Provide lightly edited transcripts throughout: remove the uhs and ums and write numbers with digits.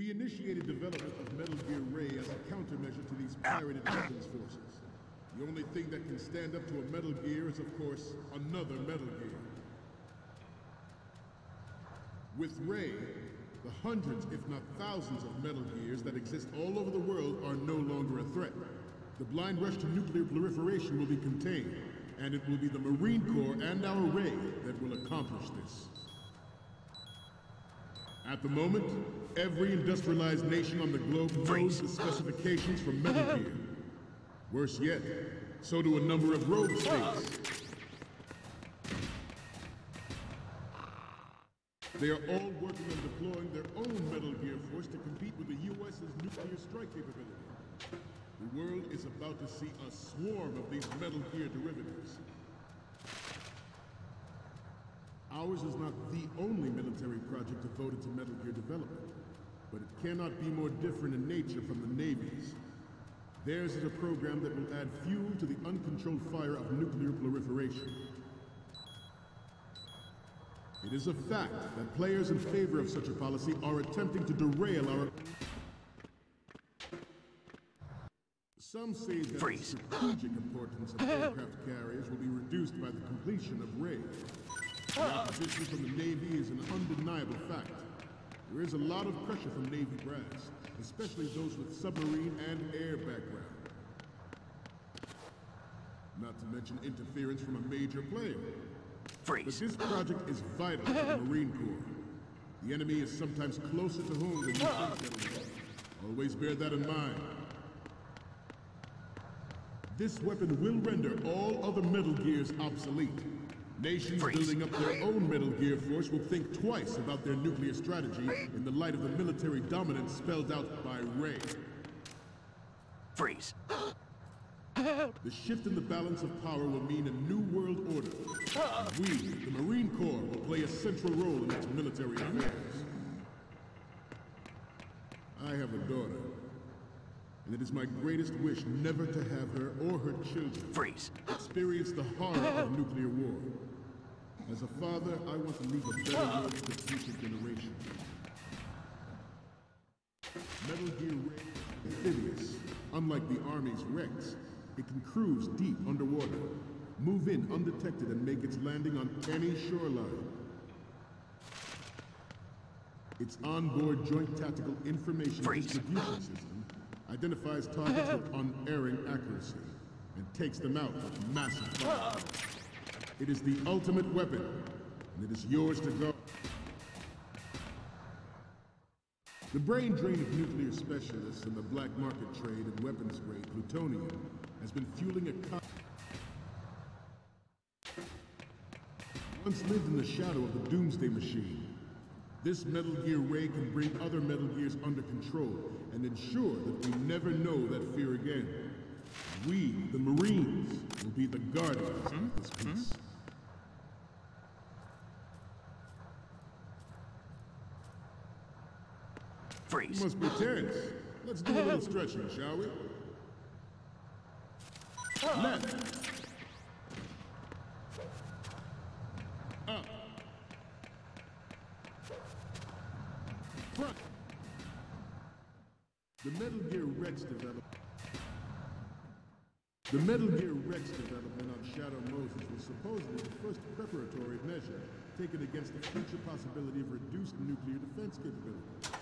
We initiated development of Metal Gear Ray as a countermeasure to these pirated weapons forces. The only thing that can stand up to a Metal Gear is, of course, another Metal Gear. With Ray, the hundreds, if not thousands, of Metal Gears that exist all over the world are no longer a threat. The blind rush to nuclear proliferation will be contained, and it will be the Marine Corps and our Ray that will accomplish this. At the moment, every industrialized nation on the globe knows the specifications for Metal Gear. Worse yet, so do a number of rogue states. They are all working on deploying their own Metal Gear force to compete with the U.S.'s nuclear strike capability. The world is about to see a swarm of these Metal Gear derivatives. Ours is not the only military project devoted to Metal Gear development, but it cannot be more different in nature from the Navy's. Theirs is a program that will add fuel to the uncontrolled fire of nuclear proliferation. It is a fact that players in favor of such a policy are attempting to derail our... Some say that the strategic importance of aircraft carriers will be reduced by the completion of Ray. The opposition from the Navy is an undeniable fact. There is a lot of pressure from Navy brass, especially those with submarine and air background. Not to mention interference from a major player. But this project is vital to the Marine Corps. The enemy is sometimes closer to home than you think. Always bear that in mind. This weapon will render all other Metal Gears obsolete. Nations building up their own Metal Gear force will think twice about their nuclear strategy in the light of the military dominance spelled out by Ray. Freeze. The shift in the balance of power will mean a new world order. And we, the Marine Corps, will play a central role in its military affairs. I have a daughter, and it is my greatest wish never to have her or her children experience the horror of nuclear war. As a father, I want to leave a better world to future generations. Metal Gear Ray is amphibious. Unlike the Army's Rex, it can cruise deep underwater, move in undetected, and make its landing on any shoreline. Its onboard Joint Tactical Information Distribution System identifies targets with unerring accuracy and takes them out with massive fire. It is the ultimate weapon, and it is yours to go. The brain drain of nuclear specialists and the black market trade in weapons-grade plutonium has been fueling a once lived in the shadow of the Doomsday Machine. This Metal Gear Ray can bring other Metal Gears under control and ensure that we never know that fear again. We, the Marines, will be the guardians of this peace. You must be tense. Let's do a little stretching, shall we? Left. Up. Front. The Metal Gear Rex development. The Metal Gear Rex development on Shadow Moses was supposedly the first preparatory measure taken against the future possibility of reduced nuclear defense capability.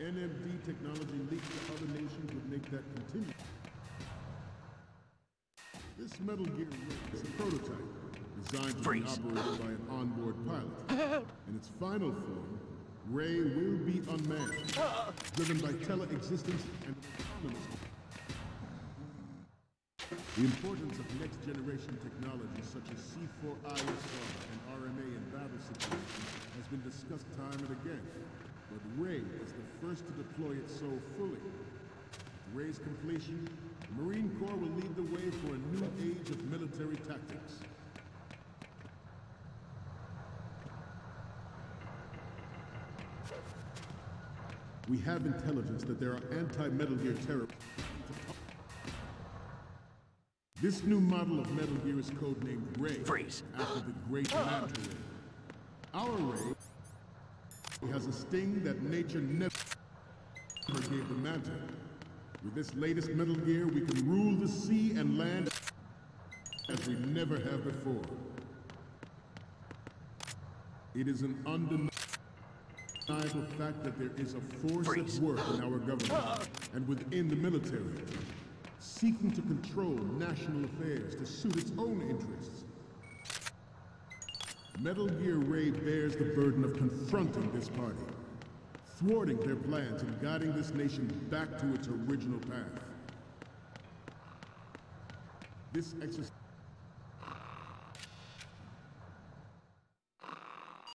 NMD technology leaked to other nations would make that continue. This Metal Gear Ray is a prototype designed to be operated by an onboard pilot. In its final form, Ray will be unmanned, driven by tele-existence and autonomous. The importance of next-generation technologies such as C4ISR and RMA in battle situations has been discussed time and again. But Ray is the first to deploy it so fully. With Ray's completion, the Marine Corps will lead the way for a new age of military tactics. We have intelligence that there are anti-Metal Gear terrorists. This new model of Metal Gear is codenamed Ray, after the Great Manta Ray. Our Ray has a sting that nature never... gave the mantle. With this latest Metal Gear, we can rule the sea and land as we never have before. It is an undeniable fact that there is a force at work in our government and within the military, seeking to control national affairs to suit its own interests. Metal Gear Ray bears the burden of confronting this party, thwarting their plans and guiding this nation back to its original path. This exercise